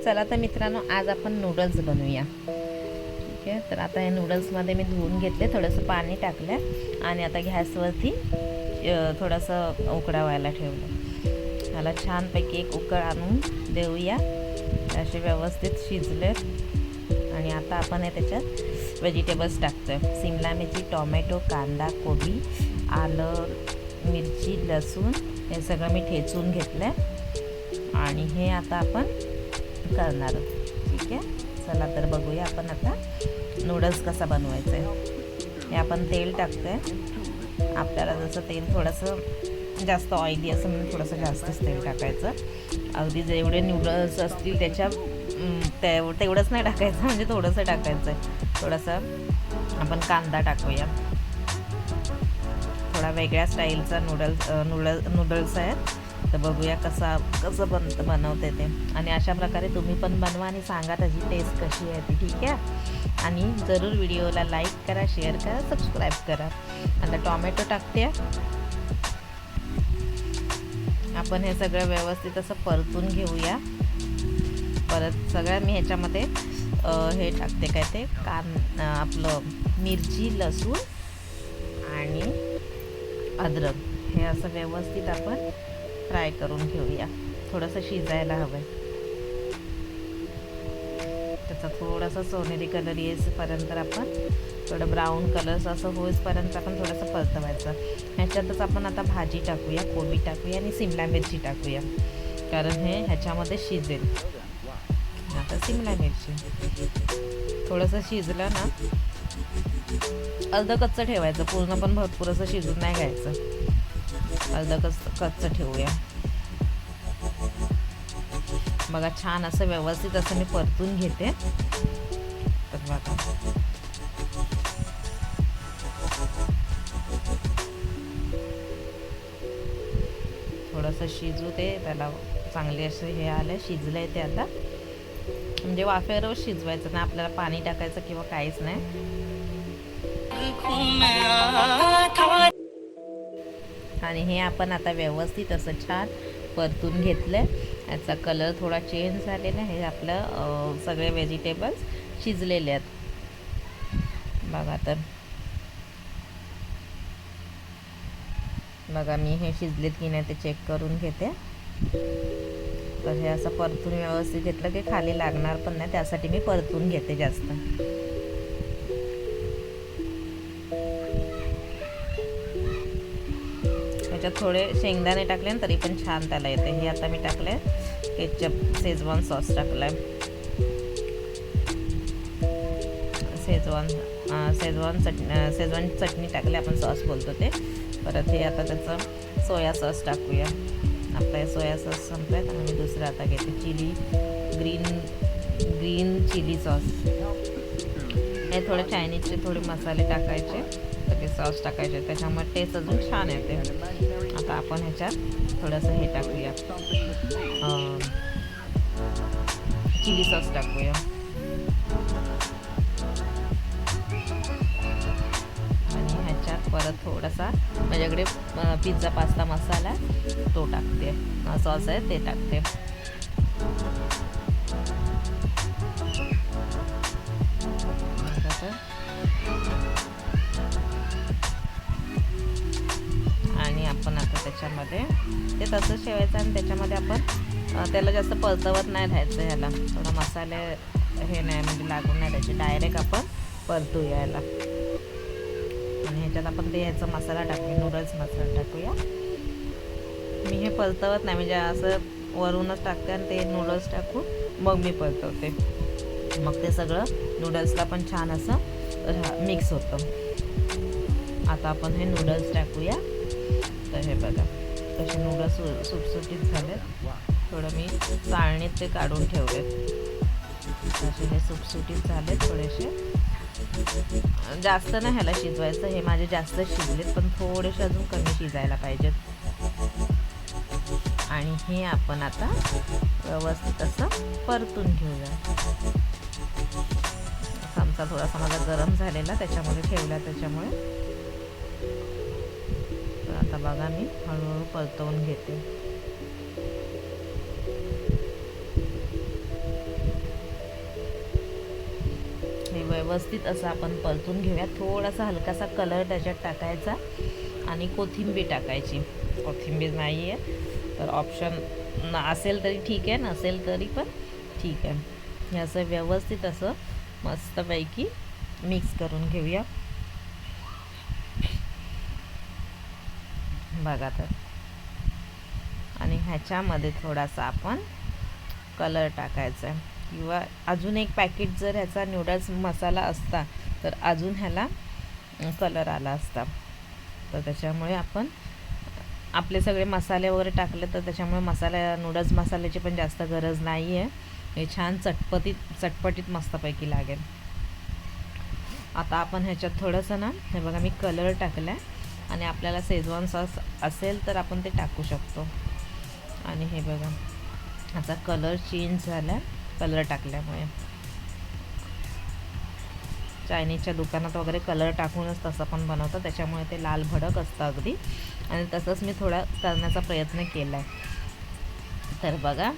चला तर मित्रांनो, आज आपण नूडल्स बनवूया. ठीक आहे. तर आता हे नूडल्समध्ये मी धुवून घेतले, थोडंसं पाणी टाकलं आणि आता गॅसवरती थोडंसं उकळावायला ठेवलं. ह्याला छानपैकी एक उकळ आणून देऊया. असे व्यवस्थित शिजले आणि आता आपण हे त्याच्यात व्हेजिटेबल्स टाकतो आहे. शिमला मिरची, टोमॅटो, कांदा, कोबी, आलं, मिरची, लसूण हे सगळं मी ठेचून घेतलं आहे आणि हे आता आपण करणार. ठीक आहे. चला तर बघूया आपण आता नूडल्स कसा बनवायचा आहे. हे आपण तेल टाकतो आहे. आपल्याला जसं तेल थोडंसं जास्त ऑइली असं म्हणून थोडंसं जास्तच तेल टाकायचं. अगदी जेवढे नूडल्स असतील त्याच्या तेवढंच नाही टाकायचं, म्हणजे थोडंसं टाकायचं आहे. थोडंसं आपण कांदा टाकूया. थोडा वेगळ्या स्टाईलचा नूडल्स आहेत. तर बघूया कसं बनवते ते. आणि अशा प्रकारे तुम्ही पण बनवा आणि सांगा त्याची टेस्ट कशी आहे ती. ठीक आहे. आणि जरूर व्हिडिओला लाईक करा, शेअर करा, सबस्क्राईब करा. आता टोमॅटो टाकते. आपण हे सगळं व्यवस्थित असं परतून घेऊया. परत सगळं मी ह्याच्यामध्ये हे टाकते, काय ते आपलं मिरची, लसूण आणि अद्रक हे असं व्यवस्थित आपण फ्राय करून घेऊया. थोडंसं शिजायला हवं आहे. त्याचा थोडासा सोनेरी कलर येईपर्यंत आपण थोडं ब्राऊन कलर असं होईपर्यंत आपण थोडंसं परतवायचं. ह्याच्यातच आपण आता भाजी टाकूया, कोबी टाकूया आणि शिमला मिरची टाकूया, कारण हे ह्याच्यामध्ये शिजेल. आता शिमला मिरची थोडंसं शिजलं ना, अर्ध कच्चं ठेवायचं, पूर्ण पण भरपूर असं शिजून नाही घ्यायचं. अर्ध कच्चं ठेवूया. बघा छान असं व्यवस्थित असं मी परतून घेते. तर बघा थोडंसं शिजू ते, त्याला चांगले असे हे आले, शिजलंय ते आता. म्हणजे वाफेवर शिजवायचं नाही, आपल्याला पाणी टाकायचं किंवा काहीच नाही. आणि हे आपण आता व्यवस्थित असं छान परतून घेतलं. याचा कलर थोडा चेंज झालेला आहे. हे आपलं सगळे व्हेजिटेबल्स शिजलेले आहेत. बघा तर बघा मी हे शिजलेत की नाही ते चेक करून घेते. तर हे असं परतून व्यवस्थित घेतलं की खाली लागणार पण नाही, त्यासाठी मी परतून घेते जास्त. त्याच्यात थोडे शेंगदाणे टाकले तरी पण छान त्याला येते. हे आता मी टाकले केचप, शेजवान सॉस टाकलाय. शेजवान चटणी टाकली, आपण सॉस बोलतो ते. परत हे आता त्याचं सोया सॉस टाकूया. आपला सोया सॉस संपलाय आणि मी दुसरं आता घेते ग्रीन चिली सॉस. हे थोडे चायनीजचे थोडे मसाले टाकायचे, सगळे सॉस टाकायचे, त्याच्यामुळे टेस्ट अजून छान येते. आता आपण ह्याच्यात थोडंसं हे टाकूया, चिली सॉस टाकूया. आणि ह्याच्यात परत थोडासा माझ्याकडे पिझ्झा पास्ता मसाला तो टाकते, सॉस आहे ते टाकते. आणि आपण आता त्याच्यामध्ये ते तसंच ठेवायचं आणि त्याच्यामध्ये आपण त्याला जास्त परतवत नाही राहायचं. ह्याला थोडा मसाले हे नाही म्हणजे लागून नाही द्यायचे, डायरेक्ट आपण परतूया याला. आणि ह्याच्यात आपण ते ह्याचा मसाला टाकूया, नूडल्स मसाला टाकूया. मी हे परतवत नाही, म्हणजे असं वरूनच टाकते आणि ते नूडल्स टाकून मग मी परतवते. मग ते सगळं नूडल्सला पण छान असं मिक्स होतं. आता आपण हे नूडल्स टाकूया. तर हे बघा तसे नूडल्स सुटसुटीत झालेत. थोडं मी चाळणीत ते काढून ठेवलेत. असे हे सुटसुटीत झालेत थोडेसे. जास्त नाही ह्याला शिजवायचं, हे माझे जास्त शिजलेत, पण थोडेसे अजून कमी शिजायला पाहिजेत. आणि हे आपण आता व्यवस्थित असं परतून घेऊया. चमचा थोडासा माझा गरम झालेला त्याच्यामध्ये ठेवला, त्याच्यामुळे. तर आता बघा मी हळूहळू परतवून घेते. व्यवस्थित असं आपण परतून घेऊया. थोडासा हलकासा कलर त्याच्यात टाकायचा आणि कोथिंबीर टाकायची. कोथिंबीर नाही आहे तर ऑप्शन असेल तरी ठीक आहे, नसेल तरी पण ठीक आहे. हे असं व्यवस्थित असं मस्तपैकी मिक्स करून घेऊया. बघा तर. आणि ह्याच्यामध्ये थोडासा आपण कलर टाकायचा आहे, किंवा अजून एक पॅकेट जर ह्याचा नूडल्स मसाला असता तर अजून ह्याला कलर आला असता. तर त्याच्यामुळे आपण आपले सगळे मसाले वगैरे टाकले तर त्याच्यामुळे नूडल्स मसाल्याची पण जास्त गरज नाही आहे. हे छान चटपटीत मस्तपैकी लागेल. आता आपण ह्याच्यात थोडंसं ना, हे बघा मी कलर टाकला आहे आणि आपल्याला शेजवान सॉस असेल तर आपण ते टाकू शकतो. आणि हे बघा ह्याचा कलर चेंज झाला कलर टाकल्यामुळे. चायनीजच्या दुकानात वगैरे कलर टाकूनच तसं पण बनवतात, त्याच्यामुळे ते लाल भडक असतं अगदी. आणि तसंच मी थोडा करण्याचा प्रयत्न केला आहे. तर बघा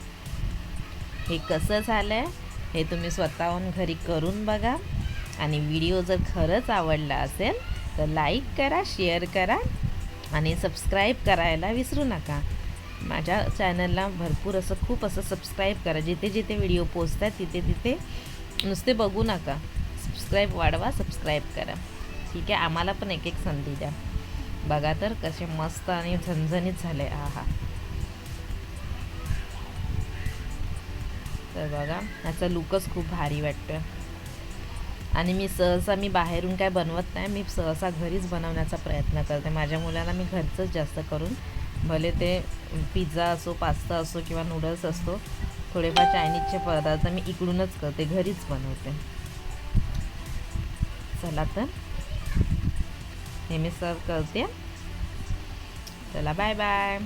हे कसं झालं आहे हे तुम्ही स्वतःहून घरी करून बघा. आणि व्हिडिओ जर खरंच आवडला असेल तर लाईक करा, शेअर करा आणि सबस्क्राईब करायला विसरू नका. माझ्या चॅनलला भरपूर खूप सबस्क्राईब करा. जिथे जिथे व्हिडिओ पोचतात तिथे तिथे नुसते बघू नका, सबस्क्राईब वाढवा, सबस्क्राईब करा. ठीक आहे, आम्हाला पण एक एक संधी द्या. बघा तर कसे मस्त आणि झणझणीत झाले. आहा, तर बघा ह्याचा लुकच खूप भारी वाटतं. आणि मी सहसा बाहेरून काय बनवत नाही, मी सहसा घरीच बनवण्याचा प्रयत्न करते. माझ्या मुलांना मी घरचंच जास्त करून, भले ते पिझ्झा असो, पास्ता असो किंवा नूडल्स असतो, थोडेफार चायनीजचे पदार्थ मी इकडूनच करते, घरीच बनवते. चला तर हे मी सर्व करते. चला बाय बाय.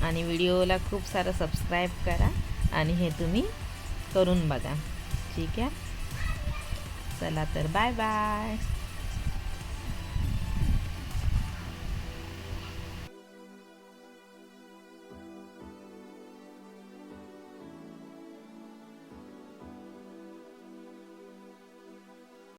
आणि व्हिडिओला खूप सारं सबस्क्राईब करा आणि हे तुम्ही करून बघा. ठीक आहे, चला तर बाय बाय.